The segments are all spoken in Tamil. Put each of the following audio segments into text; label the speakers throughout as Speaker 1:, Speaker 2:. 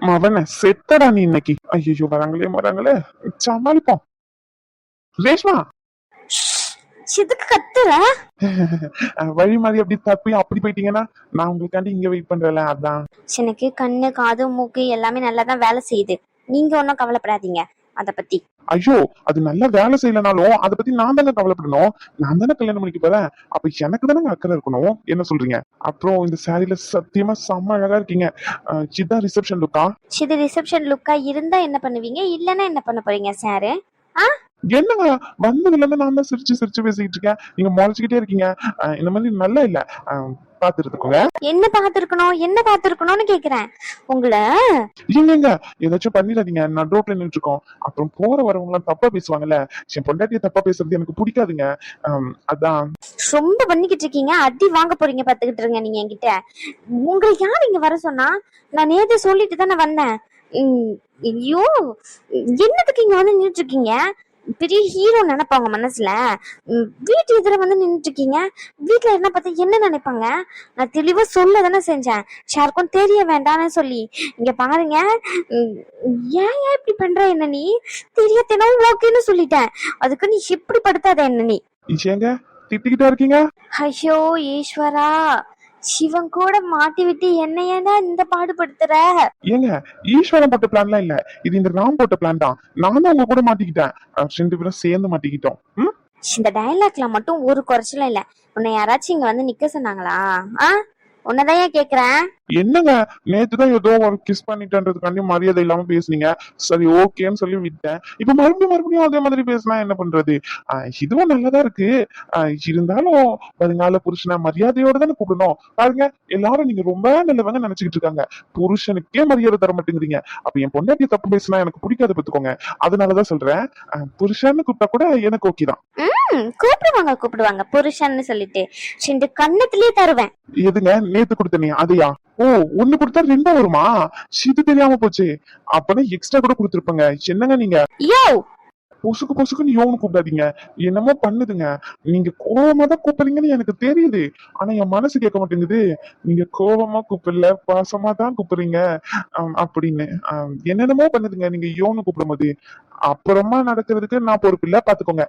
Speaker 1: மவன செத்தடா நீ இன்னைக்கு. ஐயோ வராங்களே வராங்களே, சமாளிப்போம். ரேஷ்மா
Speaker 2: எதுக்கு கத்துற?
Speaker 1: வழி மாதிரி அப்படி தப்பி அப்படி போயிட்டீங்கன்னா நான் உங்களுக்காண்டி இங்க வெயிட் பண்றேன்ல, அதான்.
Speaker 2: எனக்கு கண்ணு காது மூக்கு எல்லாமே நல்லா தான் வேலை செய்யுது. நீங்க ஒன்னும் கவலைப்படாதீங்க அத பத்தி.
Speaker 1: ஐயோ அது நல்லா வேலை செய்யலனாலும் அதை பத்தி நான் தானே கவலைப்படணும். நான் தானே கல்யாணம் பண்ணிக்க போறேன். அப்ப எனக்கு தானே அக்கறை இருக்கணும். என்ன சொல்றீங்க? அப்புறம் இந்த சாரில சத்தியமா செம்ம அழகா இருக்கீங்க. இதான் ரிசப்ஷன் லுக்கா?
Speaker 2: இது ரிசப்ஷன் லுக்கா இருந்தா என்ன பண்ணுவீங்க, இல்லன்னா என்ன பண்ண போறீங்க சாரு?
Speaker 1: என்னங்க வந்ததுல இருந்து நான் தான் சிரிச்சு சிரிச்சு பேசிக்கிட்டு இருக்கேன், நீங்க முறைச்சுக்கிட்டே இருக்கீங்க. இந்த மாதிரி நல்லா இல்ல. பாத்துருக்கோங்க.
Speaker 2: என்ன பாத்துருக்கணும்னு கேக்குறேன் உங்களை.
Speaker 1: இல்லைங்க ஏதாச்சும் பண்ணிடாதீங்க. நான் ரோட்ல நின்றுட்டு இருக்கோம். அப்புறம் போற வரவங்க எல்லாம் தப்பா பேசுவாங்கல்ல. என் பொண்டாட்டிய தப்பா பேசுறது எனக்கு பிடிக்காதுங்க. அதான்.
Speaker 2: ரொம்ப பண்ணிக்கிட்டு இருக்கீங்க. அடி வாங்க போறீங்க பாத்துக்கிட்டு இருங்க நீங்க என்கிட்ட. உங்களை யார் இங்க வர சொன்னா? நான் நேத்து சொல்லிட்டு தானே வந்தேன். ஐயோ என்னத்துக்கு இங்க வந்து நின்றுட்டு இருக்கீங்க? பெரிய ஹீரோ நினைப்பாங்க மனசுல. வீட்டு எதிர வந்து நின்றுட்டு இருக்கீங்க. வீட்டுல என்ன பார்த்தா என்ன நினைப்பாங்க? நான் தெளிவா சொல்ல தானே செஞ்சேன், யாருக்கும் தெரிய வேண்டாம்னு சொல்லி. இங்க பாருங்க, ஏன் இப்படி பண்ற? என்ன நீ தெரியத்தேனா ஓகேன்னு சொல்லிட்டேன், அதுக்கு நீ இப்படி படுத்தாத என்ன நீ.
Speaker 1: ஏங்க திட்டிக்கிட்டா இருக்கீங்க?
Speaker 2: ஐயோ ஈஸ்வரா, சிவன் கூட மாட்டி விட்டு என்ன ஏன்னா இந்த பாடுபடுத்துற?
Speaker 1: ஏங்க ஈஸ்வரன் போட்ட பிளான்லாம் இல்ல, இது இந்த ராம் போட்ட பிளான் தான். நானும் உங்க கூட மாட்டிக்கிட்டேன். 2 பேரும் சேர்ந்து மாட்டிக்கிட்டோம்.
Speaker 2: இந்த டயலாக்ல மட்டும் ஒரு குறைச்சலும் இல்ல. உன்னை யாராச்சும் இங்க வந்து நிக்க சொன்னாங்களா? உன்னதான் கேக்குறேன்.
Speaker 1: என்னங்க நேத்துதான் ஏதோ ஒரு கிஸ் பண்ணிட்டேன்றதுக்காண்டி மரியாதை இல்லாம பேசுனீங்க. சரி ஓகேன்னு சொல்லி விட்டேன். இப்ப மறுபடியும் அதே மாதிரி பேசினா என்ன பண்றது? இதுவும் நல்லதா இருக்கு. இருந்தாலும் வருங்கால புருஷனை மரியாதையோட தானே கூப்பிடணும். பாருங்க எல்லாரும் நீங்க ரொம்ப நல்லவங்க நினைச்சுக்கிட்டு இருக்காங்க. புருஷனுக்கே மரியாதை தர மாட்டேங்கிறீங்க. அப்ப என் பொண்டாட்டிய தப்பு பேசினா எனக்கு பிடிக்காத பத்துக்கோங்க. அதனாலதான் சொல்றேன், புருஷன்னு கூப்பிட்டா கூட எனக்கு ஓகே தான்.
Speaker 2: கூப்பிடுவாங்க புருஷன்னு சொல்லிட்டு 2 கண்ணத்திலேயே தருவேன்.
Speaker 1: எதுங்க நேத்து கொடுத்த நீ அதையா? ஓ 1 கொடுத்தா 2 வருமா? இது தெரியாம போச்சு. அப்பனா எக்ஸ்ட்ரா கூட கொடுத்துருப்பங்க. என்னங்க நீங்க பொசுக்குன்னு யோன்னு கூப்பிடாதீங்க. என்னமோ பண்ணுதுங்க. நீங்க கோவமா தான் கூப்பிடுறீங்கன்னு எனக்கு தெரியுது. ஆனா என் மனசு கேட்க மாட்டேங்குது. நீங்க கோவமா கூப்பிடல, பாசமா தான் கூப்பிடுறீங்க அப்படின்னு. என்னென்னமோ பண்ணுதுங்க நீங்க யோன்னு கூப்பிடும் போது. அப்புறமா நடக்கிறதுக்கு நான் பொறுப்பு இல்ல, பாத்துக்கோங்க.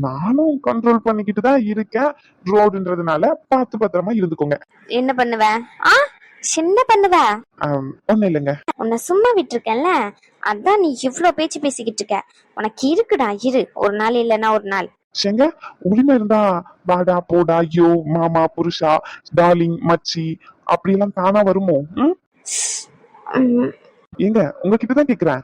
Speaker 1: நானும் கண்ட்ரோல் பண்ணிக்கிட்டு தான் இருக்கேன். ரோடுன்றதுனால பார்த்து பத்திரமா இருந்துக்கோங்க.
Speaker 2: என்ன பண்ணுவேன்? சின்ன பண்ணுவ
Speaker 1: ஒண்ணு இல்லைங்க.
Speaker 2: உன்னை சும்மா விட்டுருக்கேன்ல, அதான் நீ இவ்வளவு பேச்சு பேசிக்கிட்டு இருக்க. உனக்கு இருக்குடா, இரு, ஒரு நாள் இல்லைன்னா ஒரு நாள்.
Speaker 1: செங்க உரிமை இருந்தா வாடா போடா யோ மாமா புருஷா டார்லிங் மச்சி அப்படி எல்லாம் தானா வருமோ? எங்க உங்ககிட்டதான் கேக்குறேன்.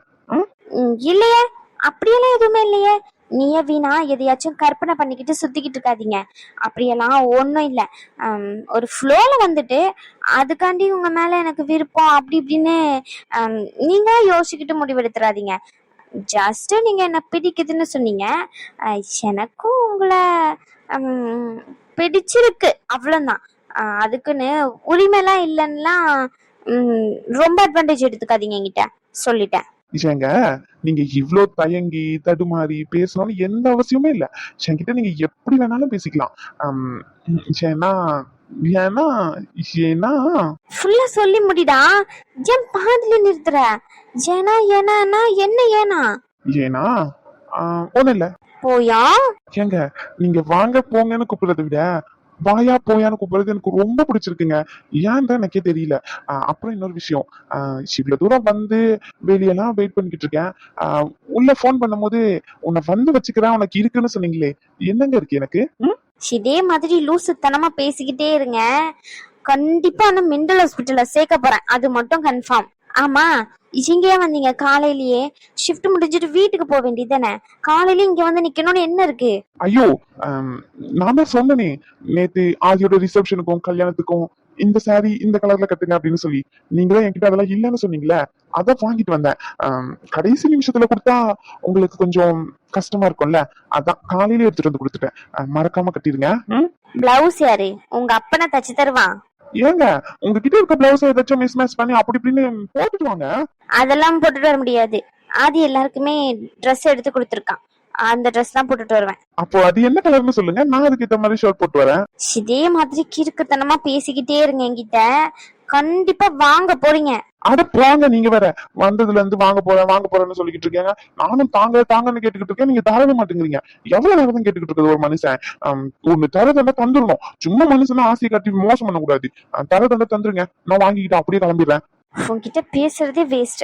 Speaker 2: இல்லையே, அப்படியெல்லாம் எதுவுமே இல்லையே. நீயே வீணா எதையாச்சும் கற்பனை பண்ணிக்கிட்டு சுத்திக்கிட்டு இருக்காதீங்க. அப்படியெல்லாம் ஒன்றும் இல்லை. ஒரு ஃப்ளோல வந்துட்டு அதுக்காண்டி உங்க மேல எனக்கு விருப்பம் அப்படி இப்படின்னு நீங்க யோசிச்சுக்கிட்டு முடிவெடுத்துறாதீங்க. ஜஸ்ட் நீங்க என்ன பிடிக்குதுன்னு சொன்னீங்க, எனக்கும் உங்களை பிடிச்சிருக்கு, அவ்வளவுதான். அதுக்குன்னு உரிமைலாம் இல்லைன்னுலாம் ரொம்ப அட்வான்டேஜ் எடுத்துக்காதீங்க என்கிட்ட, சொல்லிட்டேன்.
Speaker 1: ஏங்க நீங்க இவ்ளோ தயங்கி தடுமாறி பேசணும்னு எந்த அவசியமே இல்ல. என்கிட்ட நீங்க எப்படி வேணாலும் பேசிக்கலாம். ஏன்னா ஏன்னா ஏன்னா
Speaker 2: ஃபுல்லா சொல்லி முடிடா, ஏன் பாதியில நிறுத்துற? ஏன்னா ஏன்னா என்ன ஏனா?
Speaker 1: ஏன்னா ஒண்ணு இல்ல.
Speaker 2: போயா?
Speaker 1: ஏங்க நீங்க வாங்க போங்கன்னு கூப்பிடுறதை விட வாயா போயான்னு கூப்பிடுறது எனக்கு ரொம்ப பிடிச்சிருக்குங்க. ஏன் தான் எனக்கே தெரியல. அப்புறம் இன்னொரு விஷயம், இவ்வளவு தூரம் வந்து வெளியெல்லாம் வெயிட் பண்ணிக்கிட்டு இருக்கேன். உள்ள போன் பண்ணும் போது உன்னை வந்து வச்சுக்கிறேன் உனக்கு இருக்குன்னு சொன்னீங்களே, என்னங்க இருக்கு எனக்கு?
Speaker 2: இதே மாதிரி லூசுத்தனமா பேசிக்கிட்டே இருங்க, கண்டிப்பா நான் மெண்டல் ஹாஸ்பிட்டல்ல சேர்க்க போறேன், அது மட்டும் கன்ஃபார்ம். ஆமா, இங்கே வந்தீங்க காலையிலேயே? ஷிஃப்ட் முடிஞ்சிட்டு வீட்டுக்கு போக வேண்டியதானே? காலையில இங்க வந்து நிக்கணும்னு என்ன இருக்கு?
Speaker 1: ஐயோ நான் தான் சொன்னனே நேத்து ஆதியோட ரிசப்ஷனுக்கும் கல்யாணத்துக்கும் இந்த சாரி இந்த கலர்ல கட்டுங்க அப்படின்னு சொல்லி. நீங்களும் என்கிட்ட அதெல்லாம் இல்லைன்னு சொன்னீங்களே, அதான் வாங்கிட்டு வந்தேன். கடைசி நிமிஷத்துல கொடுத்தா உங்களுக்கு கொஞ்சம் கஷ்டமா இருக்கும்ல, அதான் காலையில எடுத்துட்டு வந்து கொடுத்துட்டேன். மறக்காம கட்டிடுங்க.
Speaker 2: பிளவுஸ் யாரு உங்க அப்பனை தச்சு தருவான்?
Speaker 1: ஏங்க உங்ககிட்ட இருக்க பிளவுஸ் ஏதாச்சும் மிஸ் மேட்ச் பண்ணி அப்படி இப்படின்னு போட்டுட்டு வாங்க.
Speaker 2: அதெல்லாம் போட்டுட்டு வர முடியாது. ஆதி எல்லாருக்குமே ட்ரெஸ் எடுத்து கொடுத்துருக்கான், அந்த ட்ரெஸ் தான் போட்டுட்டு வருவேன்.
Speaker 1: அப்போ அது என்ன கலர்னு சொல்லுங்க, நான் அதுக்கு ஏத்த மாதிரி ஷர்ட் போட்டு வரேன்.
Speaker 2: இதே மாதிரி கிறுக்குத்தனமா பேசிக்கிட்டே இருங்க என்கிட்ட, கண்டிப்பா வாங்க போறீங்க.
Speaker 1: அட போங்க, நீங்க வேற வந்ததுல இருந்து வாங்க போறேன்னு சொல்லிக்கிட்டு இருக்கீங்க. நானும் தாங்கன்னு கேட்டுக்கிட்டு இருக்கேன், நீங்க தரவே மாட்டேங்கிறீங்க. எவ்வளவு நேரம் தான் கேட்டுக்கிட்டு இருக்குது ஒரு மனுஷன். ஒண்ணு தரதண்டா தந்துடணும். சும்மா மனுஷனா ஆசை காட்டி மோசம் பண்ண கூடாது. தரதண்டா தந்துருங்க, நான் வாங்கிக்கிட்டு அப்படியே கிளம்பிடுறேன்.
Speaker 2: உன்கிட்ட பேசுறதே வேஸ்ட்.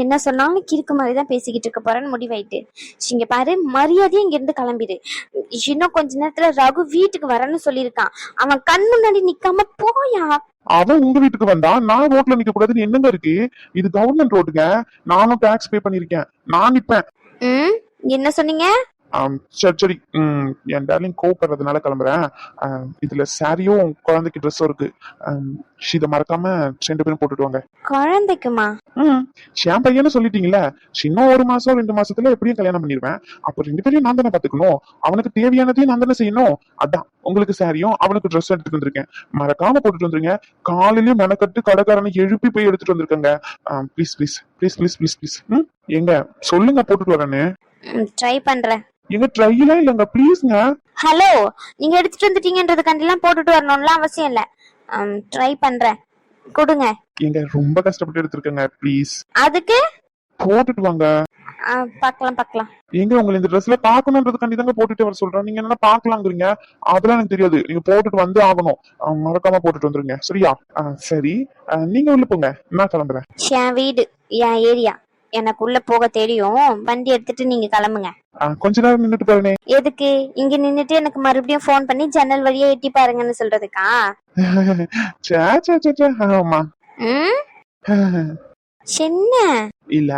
Speaker 2: என்ன சொன்னாலும் கிறுக்கு மாதிரி தான் பேசிக்கிட்டு இருக்க போறேன்னு முடிவாயிட்டு. இங்க பாரு, மரியாதையா இங்க இருந்து கிளம்பிடு. இன்னும் கொஞ்ச நேரத்துல ரகு வீட்டுக்கு வரேன்னு சொல்லியிருக்கான். அவன் கண் முன்னாடி நிக்காம போயா.
Speaker 1: அவன் உங்க வீட்டுக்கு வந்தா நான் ரோட்ல நிக்க கூடாதுன்னு என்னங்க இருக்கு? இது கவர்மெண்ட் ரோடுங்க. நானும் டாக்ஸ் பே பண்ணிருக்கேன். நான் நிப்பேன்.
Speaker 2: என்ன சொன்னீங்க?
Speaker 1: சரி சரி. என் டார்லிங் கோவப்படுறதுனால கிளம்புறேன். இதுல சாரியும் குழந்தைக்கு ட்ரெஸ்ஸும் இருக்கு. இதை மறக்காம 2 பேரும் போட்டுட்டு வாங்க.
Speaker 2: குழந்தைக்குமா?
Speaker 1: என் பையன்னு சொல்லிட்டீங்களா? இன்னும் 1 மாசம் 2 மாசத்துல எப்படியும் கல்யாணம் பண்ணிடுவேன். அப்ப 2 பேரையும் நான் தானே பாத்துக்கணும். அவனுக்கு தேவையானதையும் நான் தானே செய்யணும். அதான் உங்களுக்கு சாரியும் அவனுக்கு ட்ரெஸ் எடுத்துட்டு வந்திருக்கேன். மறக்காம போட்டுட்டு வந்துருங்க. காலையிலயும் மெனக்கட்டு கடைக்காரனை எழுப்பி போய் எடுத்துட்டு வந்திருக்கேங்க. Please please please please please please. எங்க சொல்லுங்க, போட்டுட்டு வரேன்னு.
Speaker 2: ட்ரை பண்றேன்.
Speaker 1: எங்க ட்ரையில இல்லங்க, ப்ளீஸ்ங்க.
Speaker 2: ஹலோ, நீங்க எடுத்துட்டு வந்துட்டீங்கன்றதுக்காண்டிலாம் போட்டுட்டு வரணும்லாம் அவசியம் இல்ல. ட்ரை பண்றேன், கொடுங்க.
Speaker 1: எங்க ரொம்ப கஷ்டப்பட்டு எடுத்திருக்கேங்க, ப்ளீஸ்.
Speaker 2: அதுக்கு
Speaker 1: போட்டுட்டு வாங்க.
Speaker 2: பார்க்கலாம்.
Speaker 1: எங்க உங்களை இந்த ட்ரெஸ்ல பாக்கணும்ன்றதுக்காண்டி தாங்க போட்டுட்டு வர சொல்றேன். நீங்க என்ன பாக்கலாங்கிறீங்க? அதெல்லாம் எனக்கு தெரியாது. நீங்க போட்டுட்டு வந்து ஆகணும். மறக்காம போட்டுட்டு வந்துருங்க, சரியா? சரி, நீங்க உள்ள போங்க, நான் கிளம்புறேன்.
Speaker 2: என் வீடு, என் ஏரியா, எனக்குள்ள போக தெரியும். வண்டி எடுத்துட்டு நீங்க கிளம்புங்க.
Speaker 1: கொஞ்ச நேரம் நின்னுட்டு பாருனே.
Speaker 2: எதுக்கு? இங்க நின்னுட்டு எனக்கு மறுபடியும் போன் பண்ணி ஜன்னல் வழியா எட்டி பாருங்கன்னு சொல்றதுக்கா?
Speaker 1: ஆமா.
Speaker 2: என்ன
Speaker 1: இல்ல,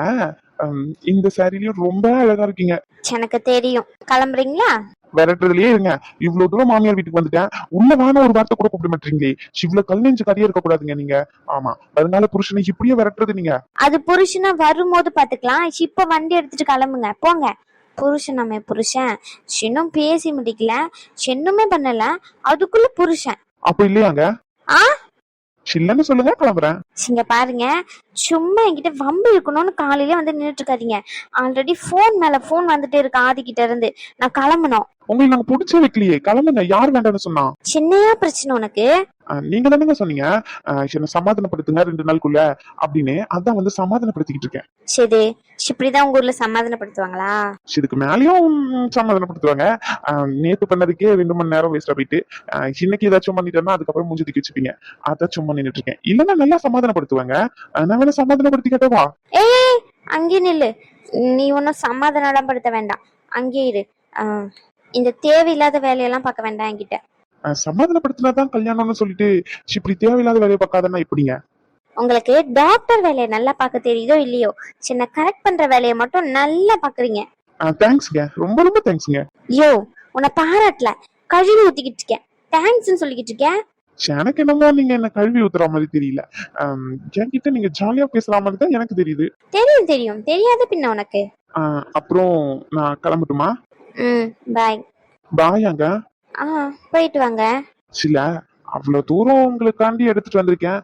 Speaker 1: இந்த சாரிலயும் ரொம்ப அழகா இருக்கீங்க.
Speaker 2: எனக்கு தெரியும். கிளம்புறீங்களா?
Speaker 1: விரட்டுறதுலயே இருங்க. இவ்வளவு தூரம் மாமியார் வீட்டுக்கு வந்துட்டேன், உள்ள வேணா ஒரு வார்த்தை கூட கூப்பிட மாட்டீங்களே. இவ்வளவு கல் நெஞ்சு கதையா இருக்க கூடாதுங்க நீங்க. ஆமா, அதனால புருஷனை இப்படியே விரட்டுறது நீங்க.
Speaker 2: அது புருஷனா வரும்போது பாத்துக்கலாம். இப்ப வண்டி எடுத்துட்டு கிளம்புங்க, போங்க. புருஷன் நம்ம புருஷன் இன்னும் பேசி முடிக்கல, இன்னுமே பண்ணல, அதுக்குள்ள புருஷன்
Speaker 1: அப்ப இல்லையாங்க? இல்லன்னு சொல்லுங்க, கிளம்புறேன்.
Speaker 2: இங்க பாருங்க, சும்மா என்கிட்ட வம்பு இருக்கணும்னு காலையில வந்து நின்றுட்டு இருக்காதீங்க. ஆல்ரெடி போன் மேல போன் வந்துட்டே இருக்கு ஆதி கிட்ட இருந்து. நான் கிளம்பணும்.
Speaker 1: உங்களுக்கு நாங்க புடிச்சே வைக்கலையே, கிளம்புங்க. யார் வேண்டாம்னு சொன்னா?
Speaker 2: சின்னையா பிரச்சனை உனக்கு?
Speaker 1: நீங்க தானேங்க சொன்னீங்க என்ன சமாதானப்படுத்துங்க 2 நாளுக்குள்ள அப்படின்னு. அதான் வந்து சமாதானப்படுத்திக்கிட்டு இருக்கேன்.
Speaker 2: சரி, இப்படிதான் உங்க ஊர்ல சமாதானப்படுத்துவாங்களா?
Speaker 1: இதுக்கு மேலயும் சமாதானப்படுத்துவாங்க. நேத்து பண்ணதுக்கே 2 மணி நேரம் வேஸ்டா போயிட்டு, இன்னைக்கு ஏதாச்சும் பண்ணிட்டேன்னா அதுக்கப்புறம் மூஞ்சி தூக்கி வச்சுப்பீங்க. அதான் சும்மா நின்னுட்டு இருக்கேன். இல்லன்னா நல்லா சமாதானப்படுத்துவாங்க. நான் வேணா சமாதானப்படுத்தி கேட்டவா?
Speaker 2: ஏய், அங்கே நில்லு. நீ ஒன்னும் சமாதானம் படுத்த வேண்டாம், அங்கே இரு. இந்த தேவையில்லாத வேலையெல்லாம் பார்க்க வேண்டாம் என்கிட்ட.
Speaker 1: சமாதானப்படுத்தினாதான் கல்யாணம்னு சொல்லிட்டு இப்படி தேவையில்லாத வேலையை பார்க்காதன்னா எப்படிங்க?
Speaker 2: உங்களுக்கு டாக்டர் வேலையை நல்லா பார்க்க தெரியுதோ இல்லையோ, சின்ன கரெக்ட் பண்ற வேலையை மட்டும் நல்லா பாக்குறீங்க.
Speaker 1: தேங்க்ஸ்ங்க, ரொம்ப ரொம்ப தேங்க்ஸ்ங்க.
Speaker 2: யோ, உன்னை பாராட்டல, கழுவி ஊத்திக்கிட்டு இருக்கேன். தேங்க்ஸ்ன்னு சொல்லிக்கிட்டு இருக்கேன்.
Speaker 1: எனக்கு என்னமோ நீங்க என்ன கழுவி ஊத்துற மாதிரி தெரியல. என்கிட்ட நீங்க ஜாலியா பேசுற மாதிரி தான் எனக்கு தெரியுது.
Speaker 2: தெரியும் தெரியாத பின்ன உனக்கு.
Speaker 1: அப்புறம் நான் கிளம்பட்டுமா?
Speaker 2: பாய்.
Speaker 1: பாயாங்க.
Speaker 2: போயிட்டு வாங்க.
Speaker 1: சில அவ்வளவு தூரம் உங்களுக்காண்டி எடுத்துட்டு வந்திருக்கேன்.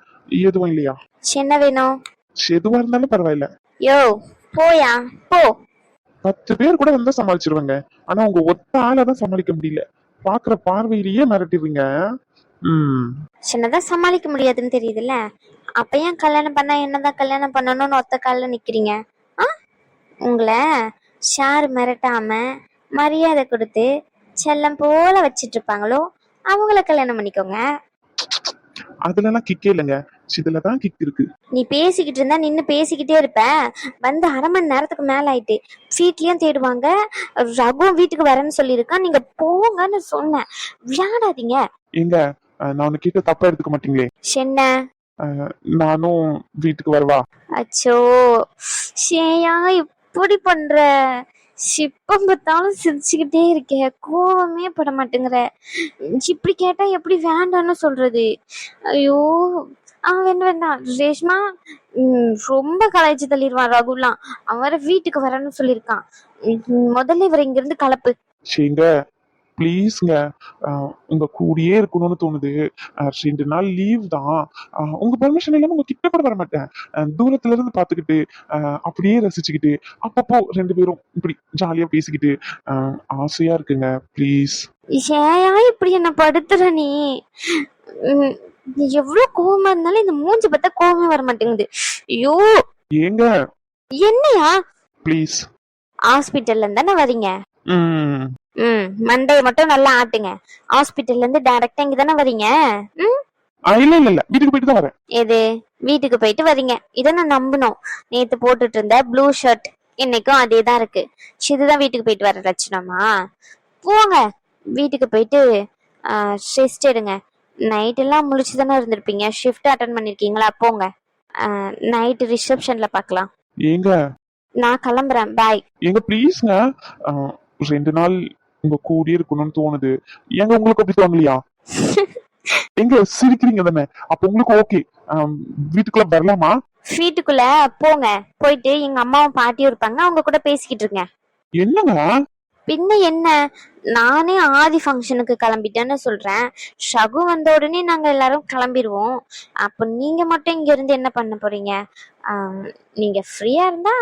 Speaker 1: எதுவும் இல்லையா?
Speaker 2: என்ன வேணும்?
Speaker 1: எதுவா இருந்தாலும் பரவாயில்ல.
Speaker 2: யோ, போயா போ.
Speaker 1: 10 பேர் கூட வந்தா சமாளிச்சிருவாங்க. ஆனா உங்க ஒத்த ஆளாதான் சமாளிக்க முடியல. பாக்குற பார்வையிலேயே மிரட்டிடுவீங்க.
Speaker 2: சின்னதான் சமாளிக்க முடியாதுன்னு தெரியுதுல்ல. அப்ப ஏன் கல்யாணம் பண்ணா என்னதான் கல்யாணம் பண்ணணும்னு ஒத்த கால்ல நிக்கிறீங்க? உங்களை ஷார் மிரட்டாம மரியாதை கொடுத்து செல்லம் போல வச்சிட்டு இருப்பாங்களோ, அவங்கள கல்யாணம் பண்ணிக்கோங்க.
Speaker 1: அதுலலாம் கிக்கே இல்லைங்க, இதுலதான் கிக் இருக்கு.
Speaker 2: நீ பேசிக்கிட்டு இருந்தா நின்னு பேசிக்கிட்டே இருப்ப. வந்து 1/2 மணி நேரத்துக்கு மேல ஆயிட்டு. வீட்லயும் தேடுவாங்க. ரகு வீட்டுக்கு வரேன்னு சொல்லியிருக்கான். நீங்க போங்கன்னு சொன்னேன். விளையாடாதீங்க.
Speaker 1: எங்க நான் உன்னை கிட்ட தப்பா எடுத்துக்க மாட்டீங்களே?
Speaker 2: என்ன?
Speaker 1: நானும் வீட்டுக்கு வரவா?
Speaker 2: அச்சோ, ஏயா இப்படி பண்ற? சிப்பம் பார்த்தாலும் சிரிச்சுக்கிட்டே இருக்க, கோவமே பட மாட்டேங்கிற. இப்படி கேட்டா எப்படி வேண்டான்னு சொல்றது? ஐயோ, வேண்டாம் ரேஷ்மா. ரொம்ப கலாய்ச்சி தள்ளிடுவான் ரகுலாம். அவரை வீட்டுக்கு வரேன்னு சொல்லியிருக்கான். முதல்ல இவர் இங்க இருந்து கலப்பு.
Speaker 1: ப்ளீஸ்ங்க, உங்க கூடயே இருக்கணும்னு தோணுது. 2 நாள் லீவ் தான். உங்க பெர்மிஷன் இல்லாம உங்க கிட்ட கூட வர மாட்டேன். தூரத்துல இருந்து பாத்துக்கிட்டு அப்படியே ரசிச்சுக்கிட்டு அப்பப்போ 2 பேரும் இப்படி ஜாலியா பேசிக்கிட்டு ஆசையா இருக்குங்க. ப்ளீஸ்.
Speaker 2: ஏயா இப்படி என்ன படுத்துற நீ? எவ்வளவு கோவமா இருந்தாலும் இந்த மூஞ்சி பார்த்தா கோவமே வர மாட்டேங்குது. ஐயோ
Speaker 1: ஏங்க
Speaker 2: என்னையா?
Speaker 1: ப்ளீஸ்.
Speaker 2: ஹாஸ்பிட்டல்ல இருந்து தானே வரீங்க?
Speaker 1: ம்
Speaker 2: மண்டைய மட்டும் நல்லா ஆட்டுங்க. ஹாஸ்பிட்டல்ல இருந்து டைரக்டா இங்க தானே வரீங்க?
Speaker 1: இல்ல வீட்டுக்கு போயிட்டு தான் வரேன்.
Speaker 2: எது வீட்டுக்கு போயிட்டு வரீங்க? இதை நான் நம்பணும். நேத்து போட்டுட்டு இருந்த ப்ளூ ஷர்ட் இன்னைக்கும் அதே தான் இருக்கு. இதுதான் வீட்டுக்கு போயிட்டு வர லட்சணமா? போங்க வீட்டுக்கு போயிட்டு ரெஸ்ட் எடுங்க. நைட் எல்லாம் முழிச்சு தானே இருந்திருப்பீங்க. ஷிஃப்ட் அட்டன் பண்ணிருக்கீங்களா? போங்க. நைட் ரிசப்ஷன்ல பார்க்கலாம்.
Speaker 1: ஏங்க
Speaker 2: நான் கிளம்புறேன். பாய்.
Speaker 1: ஏங்க ப்ளீஸ்ங்க. 2 நாள் உங்க கூடயே இருக்கணும்னு தோணுது. ஏங்க உங்களுக்கு அப்படி தோணலையா? எங்க சிரிக்கிறீங்க தானே? அப்ப உங்களுக்கு ஓகே வீட்டுக்குள்ள வரலாமா?
Speaker 2: வீட்டுக்குள்ள போங்க. போயிட்டு எங்க அம்மாவும் பாட்டியும் இருப்பாங்க, அவங்க கூட பேசிக்கிட்டு இருங்க.
Speaker 1: என்னங்க?
Speaker 2: பின்ன என்ன, நானே ஆதி ஃபங்க்ஷனுக்கு கிளம்பிட்டேன்னு சொல்றேன். ஷகு வந்த உடனே நாங்க எல்லாரும் கிளம்பிடுவோம். அப்ப நீங்க மட்டும் இங்க இருந்து என்ன பண்ண போறீங்க? நீங்க ஃப்ரீயா இருந்தா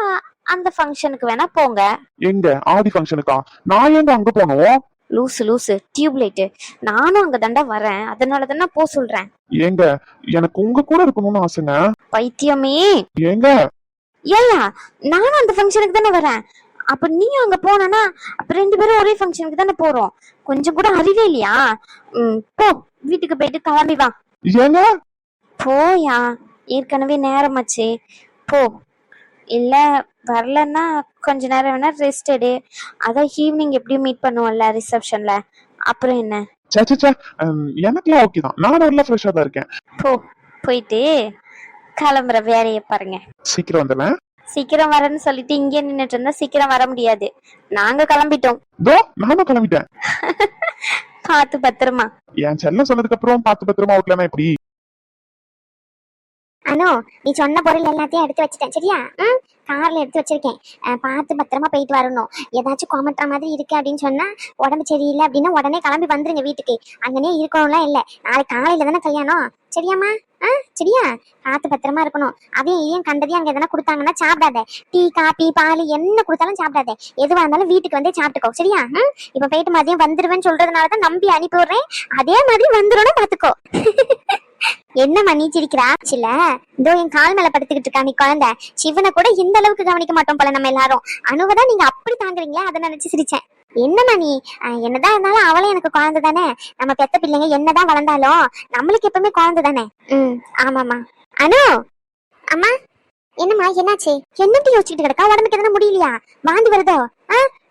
Speaker 2: அந்த ஃபங்க்ஷனுக்கு வேணா போங்க.
Speaker 1: எங்க ஆதி ஃபங்க்ஷனுக்கா? நான் ஏங்க அங்க போனோம்?
Speaker 2: லூசு டியூப்லைட். நானும் அங்க தாண்டா வரேன், அதனால தானே போ சொல்றேன்.
Speaker 1: ஏங்க எனக்கு உங்க கூட இருக்கணும்னு ஆசைங்க.
Speaker 2: பைத்தியமே.
Speaker 1: ஏங்க
Speaker 2: ஏயா, நானும் அந்த ஃபங்க்ஷனுக்கு தானே வரேன். அப்ப நீ அங்க போனா அப்ப 2 பேரும் ஒரே ஃபங்க்ஷனுக்கு தானே போறோம். கொஞ்சம் கூட அறிவே இல்லையா? போ வீட்டுக்கு போயிட்டு கிளம்பி வா.
Speaker 1: ஏங்க
Speaker 2: போயா, ஏற்கனவே நேரமாச்சு. போ. இல்ல வரலன்னா கொஞ்ச நேரம் வேணா ரெஸ்ட் எடு. அதான் ஈவினிங் எப்படியும் மீட் பண்ணுவோம்ல ரிசப்ஷன்ல. அப்புறம் என்ன?
Speaker 1: சே எனக்குலாம் ஓகே தான். நான் நல்லா ஃப்ரெஷ்ஷா தான் இருக்கேன்.
Speaker 2: போயிட்டு கிளம்புற வேலையை பாருங்க.
Speaker 1: சீக்கிரம் வந்துடுறேன்.
Speaker 2: சீக்கிரம் வரேன்னு சொல்லிட்டு இங்கே நின்னுட்டு இருந்தா சீக்கிரம் வர முடியாது. நாங்க கிளம்பிட்டோம்.
Speaker 1: நானும் கிளம்பிட்டேன்.
Speaker 2: பார்த்து பத்திரமா.
Speaker 1: என் செல்லம் சொன்னதுக்கு அப்புறம் பார்த்து பத்திரமா ஓட்டலனா எப்படி?
Speaker 3: அனு, நீ சொன்ன பொருள் எல்லாத்தையும் எடுத்து வச்சுட்டேன் சரியா? கார்ல எடுத்து வச்சிருக்கேன். பார்த்து பத்திரமா போயிட்டு வரணும். ஏதாச்சும் கோமட்டா மாதிரி இருக்கு அப்படின்னு சொன்னா, உடம்பு சரியில்லை அப்படின்னா உடனே கிளம்பி வந்துருங்க வீட்டுக்கு. அங்கனே இருக்கணும்லாம் இல்லை. நாளைக்கு காலையில தானே கல்யாணம் சரியாம்மா? சரியா? பார்த்து பத்திரமா இருக்கணும். அதையும் இதையும் கண்டதையும் அங்க எதனா கொடுத்தாங்கன்னா சாப்பிடாத. டீ காபி பால் என்ன கொடுத்தாலும் சாப்பிடாத. எதுவா இருந்தாலும் வீட்டுக்கு வந்து சாப்பிட்டுக்கோ சரியா? இப்ப போயிட்டு மதியம் வந்துருவேன்னு சொல்றதுனாலதான் நம்பி அனுப்பி விடுறேன். அதே மாதிரி வந்துடும் பாத்துக்கோ. என்னம்மா நீ சிரிக்கிறா? சில இதோ என் கால் மேல படுத்துக்கிட்டு இருக்கா நீ குழந்தை. சிவனை கூட இந்த அளவுக்கு கவனிக்க மாட்டோம் போல நம்ம எல்லாரும். அணுவதான் நீங்க அப்படி தாங்குறீங்களா? அதை நினைச்சு சிரிச்சேன். என்னம்மா நீ? என்னதான் இருந்தாலும் அவளே எனக்கு குழந்தை தானே. நம்ம பெத்த பிள்ளைங்க என்னதான் வளர்ந்தாலும் நம்மளுக்கு எப்பவுமே குழந்தை தானே. ஆமாமா. அனு அம்மா. என்னம்மா என்னாச்சு? என்னட்டு யோசிச்சுட்டு கிடக்கா? உடம்புக்கு எதனா முடியலையா? வாந்தி வருதோ?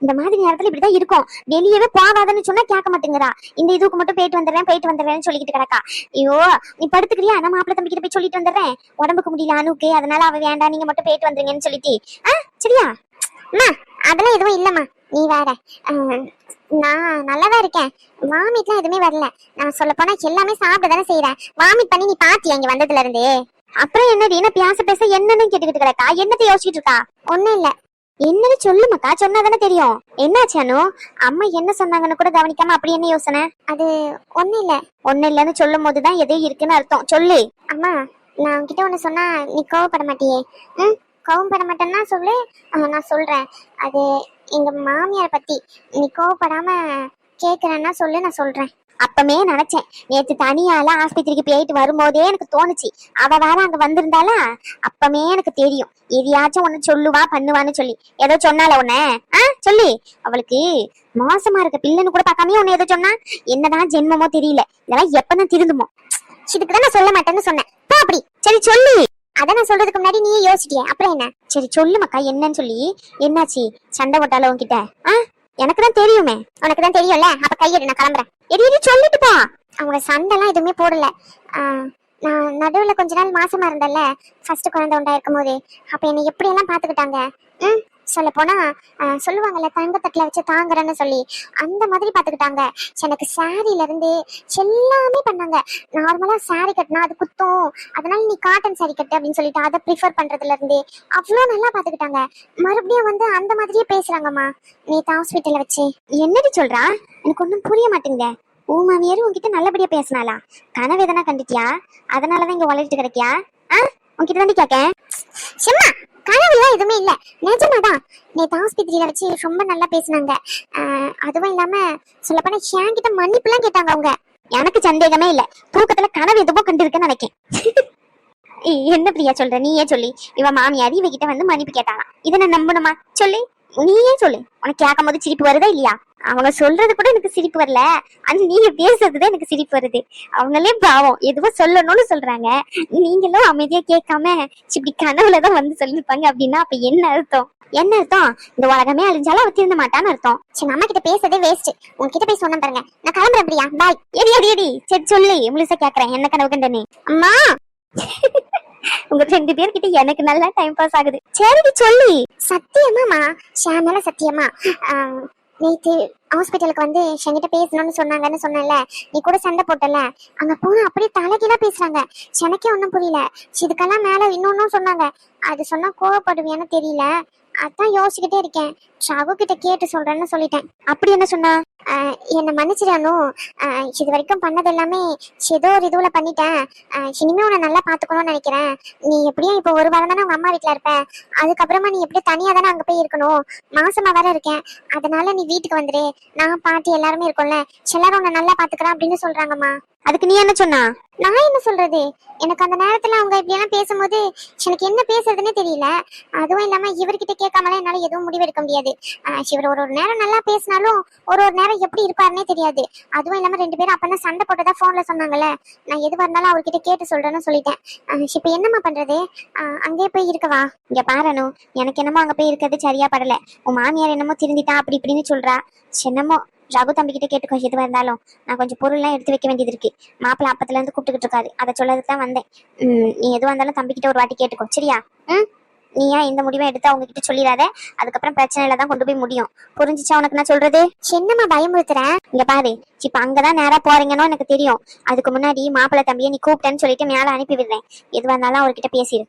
Speaker 3: இந்த மாதிரி நேரத்துல இப்படிதான் இருக்கும். வெளியவே போகாதன்னு சொன்னா கேட்க மாட்டேங்கிறா. இந்த இதுக்கு மட்டும் போயிட்டு வந்துடுறேன்னு சொல்லிக்கிட்டு கிடக்கா. ஐயோ நீ படுத்துக்கிறியா? நான் மாப்பிள்ளை தம்பி கிட்ட போய் சொல்லிட்டு வந்துடுறேன். உடம்புக்கு முடியல அனுக்கு, அதனால அவ வேண்டாம், நீங்க மட்டும் போயிட்டு வந்துருங்கன்னு சொல்லிட்டு. சரியா? அம்மா அதெல்லாம் எதுவும் இல்லம்மா. நீ வேற. நான் நல்லாதான் இருக்கேன். வாமிட்லாம் எதுவுமே வரல. நான் சொல்ல போனா எல்லாமே சாப்பிட தானே செய்யறேன். வாமிட் பண்ணி நீ பாத்தியா இங்க வந்ததுல இருந்தே? அப்புறம் என்னடி என்ன பேச என்னன்னு கேட்டுக்கிட்டு கிடக்கா? என்னத்தை யோசிச்சுட்டு இருக்கா? ஒண்ணும் இல்ல. என்னன்னு சொல்லுமாக்கா, சொன்னாதானே தெரியும். என்னாச்சு அனு? அம்மா என்ன சொன்னாங்கன்னு கூட கவனிக்காம அப்படி என்ன யோசனை? அது ஒண்ணு இல்லன்னு சொல்லும் போதுதான் எதோ இருக்குன்னு அர்த்தம். சொல்லு. அம்மா நான் உன்கிட்ட ஒண்ணு சொன்னா நீ கோவப்பட மாட்டியே? கோவப்பட மாட்டேன்னா சொல்லு, நான் சொல்றேன். அது எங்க மாமியார் பத்தி. நீ கோவப்படாம கேக்குறேன்னா சொல்லு, நான் சொல்றேன். அப்பமே நினைச்சேன். நேற்று தனியால ஆஸ்பத்திரிக்கு போயிட்டு வரும்போதே எனக்கு தோணுச்சு அவ வேற அங்க வந்திருந்தாளா. அப்பமே எனக்கு தெரியும் எதையாச்சும் ஒண்ணு சொல்லுவா பண்ணுவான்னு சொல்லி. ஏதோ சொன்னால உன்ன சொல்லி. அவளுக்கு மோசமா இருக்க பிள்ளைன்னு கூட பார்க்காமயே உன்ன ஏதோ சொன்னா. என்னதான் ஜென்மமோ தெரியல. இதெல்லாம் எப்பதான் திருந்துமோ? இதுக்குதான் நான் சொல்ல மாட்டேன்னு சொன்னேன். அப்படி சரி சொல்லு. அத நான் சொல்றதுக்கு முன்னாடி நீ யோசிட்டிய. அப்புறம் என்ன? சரி சொல்லு மக்கா, என்னன்னு சொல்லி. என்னாச்சு? சண்டை போட்டால உன்கிட்ட? எனக்கு தான் தெரியுமே. உனக்கு தான் தெரியும்ல. அப்ப கையெடு, நான் கிளம்புறேன். எது சொல்லிட்டு போ. அவங்க சண்டை எல்லாம் எதுவுமே போடல. நான் நடுவுல கொஞ்ச நாள் மாசமா இருந்தேன்ல, ஃபர்ஸ்ட் குழந்தை உண்டாயிருக்கும் போது. அப்ப என்னை எப்படி எல்லாம் பாத்துக்கிட்டாங்க. சொல்ல போனா சொல்லுவாங்கல்ல தங்கத்தட்டுல வச்சு தாங்குறேன்னு சொல்லி, அந்த மாதிரி பாத்துக்கிட்டாங்க. எனக்கு சாரில இருந்து எல்லாமே பண்ணாங்க. நார்மலா சாரி கட்டினா அது குத்தும், அதனால நீ காட்டன் சாரி கட்டு அப்படின்னு சொல்லிட்டு அதை ப்ரிஃபர் பண்றதுல இருந்து அவ்வளோ நல்லா பாத்துக்கிட்டாங்க. மறுபடியும் வந்து அந்த மாதிரியே பேசுறாங்கம்மா நேத்து ஹாஸ்பிட்டல்ல வச்சு. என்னடி சொல்றா? எனக்கு ஒன்றும் புரிய மாட்டேங்குது. மாமியாரும் உன்கிட்ட நல்லபடியா பேசினாளா? கனவு எதனா கண்டுட்டியா? அதனாலதான் இங்க வளர்த்து கிடைக்கியா? உன்கிட்ட தாண்டி கேக்க. சும்மா கனவுலாம் எதுவுமே இல்ல, நிஜமாதான். நேற்று ஆஸ்பத்திரியில வச்சு ரொம்ப நல்லா பேசினாங்க. அதுவும் இல்லாம சொல்லப்போனா என்கிட்ட மன்னிப்பு எல்லாம் கேட்டாங்க அவங்க. எனக்கு சந்தேகமே இல்ல, தூக்கத்துல கனவு எதுவோ கண்டிருக்கேன்னு நினைக்கேன். என்ன பிரியா சொல்ற, நீயே சொல்லி. இவ மாமியார் இவகிட்ட வந்து மன்னிப்பு கேட்டானா, இதை நான் நம்பணுமா? சொல்லி நீயே சொல்லு. உனக்கு கேட்கும் போது சிரிப்பு வருதா இல்லையா? அவங்க சொல்றது கூட எனக்கு சிரிப்பு வரல, ஆனா நீங்க பேசுறதுதான் எனக்கு சிரிப்பு வருது. அவங்களே பாவம் எதுவோ சொல்லணும்னு சொல்றாங்க, நீங்களும் அமைதியா கேட்காம இப்படி கனவுலதான் வந்து சொல்லிருப்பாங்க அப்படின்னா அப்ப என்ன அர்த்தம்? என்ன அர்த்தம்? இந்த உலகமே அழிஞ்சாலும் அவ திருந்த மாட்டான்னு அர்த்தம். சரி, நம்ம கிட்ட பேசுறதே வேஸ்ட். உங்ககிட்ட போய் சொன்ன பாருங்க, நான் கிளம்புறேன் பிரியா, பாய். எடி எடி எடி, சரி சொல்லு, முழுசா கேக்குறேன், என்ன கனவு கண்டனே? அம்மா உங்க 2 பேர்கிட்ட எனக்கு நல்லா டைம் பாஸ் ஆகுது. சரி சொல்லி. சத்தியமாமா, ஷாமல சத்தியமா. நேத்து ஹாஸ்பிட்டலுக்கு வந்து என்கிட்ட பேசணும்னு சொன்னாங்கன்னு சொன்னல, நீ கூட சண்டை போட்டல, அங்க போனா அப்படியே தலைகீழா பேசுறாங்க. எனக்கே ஒன்னும் புரியல. இதுக்கெல்லாம் மேல இன்னொன்னும் சொன்னாங்க. அது சொன்னா கோவப்படுவியான்னு தெரியல, அதான் யோசிச்சுக்கிட்டே இருக்கேன். ஷாகு கிட்ட கேட்டு சொல்றேன்னு சொல்லிட்டேன். அப்படி என்ன சொன்னா? என்னை மன்னிச்சிடானு, இது வரைக்கும் பண்ணது எல்லாமே ஏதோ ஒரு இதுல பண்ணிட்டேன். இனிமே உன்னை நல்லா பாத்துக்கணும்னு நினைக்கிறேன். நீ எப்படியும் இப்போ ஒரு வாரம் தானே உங்க அம்மா வீட்டுல இருப்ப, அதுக்கப்புறமா நீ எப்படியும் தனியா தானே அங்க போய் இருக்கணும், மாசமா வேற இருக்கேன், அதனால நீ வீட்டுக்கு வந்துரு, நான் பாட்டி எல்லாருமே இருக்கோம்ல, எல்லாரும் உன்னை நல்லா பாத்துக்கிறேன் அப்படின்னு சொல்றாங்கம்மா. அதுக்கு நீ என்ன சொன்னா? நான் என்ன சொல்றது, எனக்கு அந்த நேரத்துல அவங்க இப்படி எல்லாம் பேசும்போது எனக்கு என்ன பேசுறதுன்னே தெரியல. அதுவும் இல்லாம இவர்கிட்ட கேட்காமலாம் என்னால எதுவும் முடிவெடுக்க முடியாது. இவர் ஒரு நேரம் நல்லா பேசினாலும் ஒரு நேரம் எப்படி இருப்பாருன்னே தெரியாது. அதுவும் இல்லாம 2 பேரும் அப்பதான் சண்டை போட்டதா போன்ல சொன்னாங்கல்ல, நான் எதுவா இருந்தாலும் அவர்கிட்ட கேட்டு சொல்றேன்னு சொல்லிட்டேன். இப்ப என்னம்மா பண்றது? அங்கே போய் இருக்கவா? இங்க பாருனு, எனக்கு என்னமோ அங்க போய் இருக்கிறது சரியா படல. உன் மாமியார் என்னமோ திருந்திட்டா அப்படி இப்படின்னு சொல்றா. என்னமோ ரகு தம்பி கிட்ட கேட்டுக்கோ, எதுவா இருந்தாலும். நான் கொஞ்சம் பொருள்லாம் எடுத்து வைக்க வேண்டியது இருக்கு. மாப்பிள்ள அப்பத்துல இருந்து கூப்பிட்டுக்கிட்டு இருக்காரு, அதை சொல்லதுக்கு தான் வந்தேன். நீ எதுவா இருந்தாலும் தம்பி கிட்ட ஒரு வாட்டி கேட்டுக்கோ, சரியா? நீ ஏன் இந்த முடிவை எடுத்து அவங்க கிட்ட சொல்லிடாத, அதுக்கப்புறம் பிரச்சனையில தான் கொண்டு போய் முடியும். புரிஞ்சிச்சா உனக்கு நான் சொல்றது? என்னம்மா பயமுறுத்துறேன்? இங்க பாரு, இப்ப அங்கதான் நேரா போறீங்கன்னு எனக்கு தெரியும். அதுக்கு முன்னாடி மாப்பிள்ள தம்பியை நீ கூப்பிட்டேன்னு சொல்லிட்டு மேல அனுப்பி விடுறேன். எதுவா இருந்தாலும் அவர்கிட்ட பேசிடு.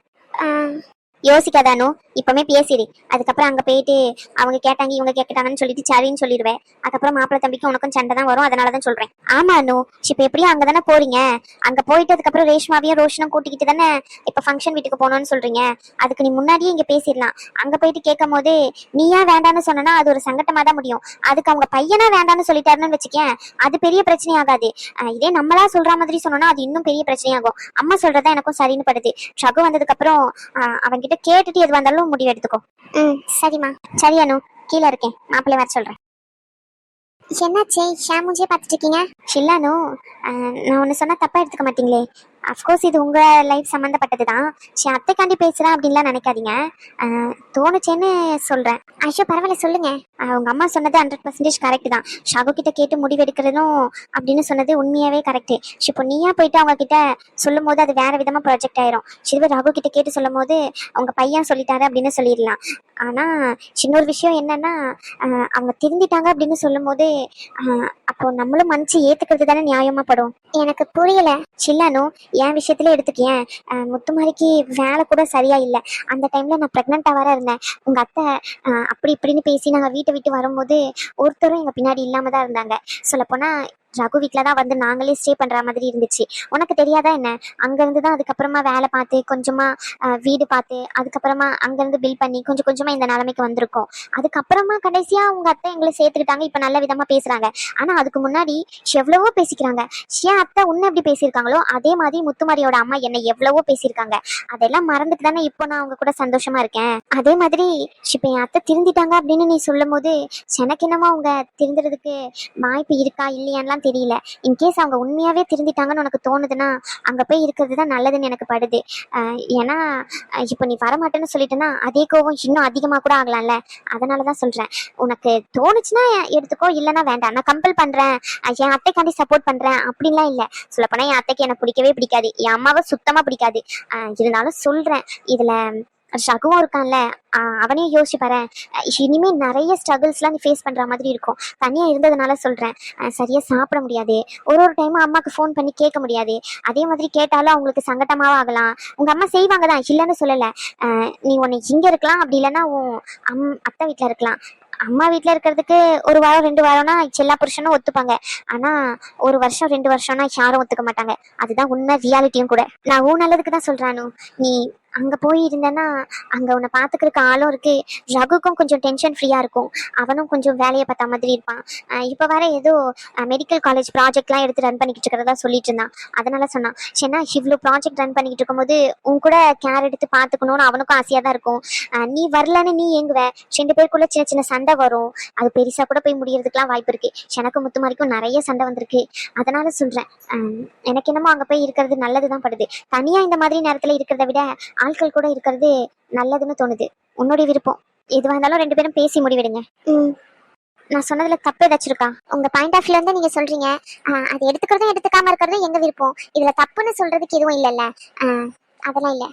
Speaker 3: யோசிக்காதானோ, இப்பவுமே பேசிடு. அதுக்கப்புறம் அங்க போயிட்டு அவங்க கேட்டாங்க இவங்க கேட்டாங்கன்னு சொல்லிட்டு சரின்னு சொல்லிடுவேன். அதுக்கப்புறம் மாப்பிள்ள தம்பிக்கு உனக்கும் சண்டை தான் வரும், அதனாலதான் சொல்றேன். ஆமா அனு, இப்ப எப்படியும் அங்கதானே போறீங்க. அங்க போயிட்டு அதுக்கப்புறம் ரேஷ்மாவையும் ரோஷனும் கூட்டிக்கிட்டு தானே இப்ப ஃபங்க்ஷன் வீட்டுக்கு போகணும்னு சொல்றீங்க. அதுக்கு நீ முன்னாடியே இங்க பேசிடலாம். அங்க போயிட்டு கேட்கும் போது நீயா வேண்டான்னு சொன்னா அது ஒரு சங்கட்டமா தான் முடியும். அதுக்கு அவங்க பையனா வேண்டான்னு சொல்லிட்டாருன்னு வச்சுக்கேன், அது பெரிய பிரச்சனை ஆகாது. இதே நம்மளா சொல்ற மாதிரி சொன்னோம்னா அது இன்னும் பெரிய பிரச்சனையாகும். அம்மா சொல்றதா எனக்கும் சரின்னு படுது. ஷகு வந்ததுக்கு அப்புறம் அவங்கிட்ட கேட்டுட்டு எது வந்தாலும் முடிவு எடுத்துக்கோ. சரிம்மா. சரி அனு, கீழே இருக்கேன், மாப்பிள்ளை வர சொல்றேன். என்னாச்சே ஷாமுஜே பார்த்துட்டு இருக்கீங்க? இல்லனு, நான் ஒன்று சொன்னா தப்பா எடுத்துக்க மாட்டீங்களே? அஃப்கோர்ஸ் இது உங்க லைஃப் சம்மந்தப்பட்டது தான். சரி, அத்தைக்காண்டி பேசுறேன் அப்படின்லாம் நினைக்காதீங்க. தோணுச்சேன்னு சொல்றேன். ஐயோ பரவாயில்ல, சொல்லுங்க. உங்க அம்மா சொன்னது 100% கரெக்ட் தான். ஷாகு கிட்ட கேட்டு முடிவெடுக்கிறதும் அப்படின்னு சொன்னது உண்மையாவே கரெக்ட். இப்போ நீயா போயிட்டு அவங்க கிட்ட சொல்லும் போது அது வேற விதமா ப்ராஜெக்ட் ஆயிரும். சிறுவர் ராகு கிட்ட கேட்டு சொல்லும் போது அவங்க பையன் சொல்லிட்டாரு அப்படின்னு சொல்லிடலாம். ஆனா இன்னொரு விஷயம் என்னன்னா, அவங்க திருந்திட்டாங்க அப்படின்னு சொல்லும் போது அப்போ நம்மளும் மனுச்சு ஏத்துக்கிறது தானே நியாயமா படும். எனக்கு புரியல. சில்லானு, என் விஷயத்துல எடுத்துக்கேன். முத்துமாரிக்கு வேலை கூட சரியா இல்லை. அந்த டைம்ல நான் பிரெக்னெண்டா வர இருந்தேன். உங்க அத்தை அப்படி இப்படின்னு பேசி நாங்க வீட்டை விட்டு வரும்போது ஒருத்தரும் எங்க பின்னாடி இல்லாம தான் இருந்தாங்க. சொல்ல போனா ரகு வீட்டுல தான் வந்து நாங்களே ஸ்டே பண்ற மாதிரி இருந்துச்சு. உனக்கு தெரியாதா என்ன? அங்க இருந்துதான் அதுக்கப்புறமா வேலை பார்த்து கொஞ்சமா வீடு பார்த்து அதுக்கப்புறமா அங்க இருந்து பில் பண்ணி கொஞ்சம் கொஞ்சமா இந்த நிலைமைக்கு வந்திருக்கோம். அதுக்கப்புறமா கடைசியா உங்க அத்தை எங்களை சேர்த்துக்கிட்டாங்க. இப்ப நல்ல விதமா பேசுறாங்க. ஆனா அதுக்கு முன்னாடி எவ்வளவோ பேசிக்கிறாங்க. ஏன் அத்தை உன்னை எப்படி பேசியிருக்காங்களோ அதே மாதிரி முத்துமாரியோட அம்மா என்னை எவ்வளவோ பேசியிருக்காங்க. அதெல்லாம் மறந்துட்டு தானே இப்போ நான் அவங்க கூட சந்தோஷமா இருக்கேன். அதே மாதிரி இப்ப என் அத்தை திருந்திட்டாங்க அப்படின்னு நீ சொல்லும் போது எனக்கு என்னமோ அவங்க திருந்துறதுக்கு வாய்ப்பு இருக்கா இல்லையான்லாம் தெரியல. இன்கேஸ் அவங்க உண்மையாவே திருந்திட்டாங்கன்னு உனக்கு தோணுதுன்னா அங்க போய் இருக்கிறது தான் நல்லதுன்னு எனக்கு படுது. ஏன்னா இப்போ நீ வரமாட்டேன்னு சொல்லிட்டேன்னா அதே கோவம் இன்னும் அதிகமா கூட ஆகலாம்ல. அதனாலதான் சொல்றேன், உனக்கு தோணுச்சுன்னா எடுத்துக்கோ, இல்லைன்னா வேண்டாம். நான் கம்பல் பண்றேன், என் அத்தைக்காண்டி சப்போர்ட் பண்றேன் அப்படின்லாம் இல்லை. சொல்லப்போனா என் அத்தைக்கு எனக்கு பிடிக்கவே பிடிக்காது, என் அம்மாவை சுத்தமா பிடிக்காது. இருந்தாலும் சொல்றேன், இதுல ஷகுவும் இருக்கான்ல, அவனையும் யோசிச்சு பாரு. இனிமே நிறைய ஸ்ட்ரகிள்ஸ்லாம் நீ ஃபேஸ் பண்ற மாதிரி இருக்கும். தனியா இருந்ததுனால சொல்றேன், சரியா சாப்பிட முடியாது, ஒரு டைமும் அம்மாக்கு ஃபோன் பண்ணி கேட்க முடியாது. அதே மாதிரி கேட்டாலும் அவங்களுக்கு சங்கட்டமாவும் ஆகலாம். உங்க அம்மா செய்வாங்க தான், இல்லைன்னு சொல்லலை. நீ உன்னை இங்க இருக்கலாம், அப்படி இல்லைன்னா உன் அத்தை வீட்டுல இருக்கலாம். அம்மா வீட்டுல இருக்கிறதுக்கு 1 வாரம் 2 வாரம்னா எல்லா புருஷனும் ஒத்துப்பாங்க. ஆனா 1 வருஷம் 2 வருஷம்னா யாரும் ஒத்துக்க மாட்டாங்க. அதுதான் உண்மை, ரியாலிட்டியும் கூட. நான் நல்லதுக்கு தான் சொல்றானு. நீ அங்க போய் இருந்தேன்னா அங்க உன்னை பாத்துக்கிறதுக்கு ஆளும் இருக்கு. ரகுக்கும் கொஞ்சம் டென்ஷன் ஃப்ரீயா இருக்கும். அவனும் கொஞ்சம் வேலையை பார்த்த மாதிரி இருப்பான். இப்ப வர ஏதோ மெடிக்கல் காலேஜ் ப்ராஜெக்ட்லாம் எடுத்து ரன் பண்ணிக்கிட்டு இருக்கிறதா சொல்லிட்டு இருந்தான். அதனால சொன்னான், ஏன்னா இவ்வளவு ப்ராஜெக்ட் ரன் பண்ணிக்கிட்டு இருக்கும்போது உன் கூட கேர் எடுத்து பாத்துக்கணும்னு அவனுக்கும் ஆசையா தான் இருக்கும். நீ வரலன்னு நீ ஏங்குவ, 2 பேருக்குள்ள சின்ன சின்ன சண்டை வரும். அது பெருசா கூட போய் முடியறதுக்குலாம் வாய்ப்பு இருக்கு. எனக்கு முத்துமாரிக்கும் நிறைய சண்டை வந்திருக்கு. அதனால சொல்றேன், எனக்கு என்னமோ அங்க போய் இருக்கிறது நல்லதுதான் படுது. தனியா இந்த மாதிரி நேரத்துல இருக்கிறத விட ஆட்கள் கூட இருக்கிறது நல்லதுன்னு தோணுது. உன்னுடைய விருப்பம் எதுவா இருந்தாலும் 2 பேரும் பேசி முடிவிடுங்க. நான் சொன்னதுல தப்பு ஏதாச்சும் இருக்கா?
Speaker 4: உங்க பாயிண்ட் ஆஃப் வியூல இருந்து நீங்க சொல்றீங்க, அது எடுத்துக்கிறதும் எடுத்துக்காம இருக்கிறதும் எங்க விருப்பம். இதுல தப்புன்னு சொல்றதுக்கு எதுவும் இல்லைல்ல. அதெல்லாம் இல்ல.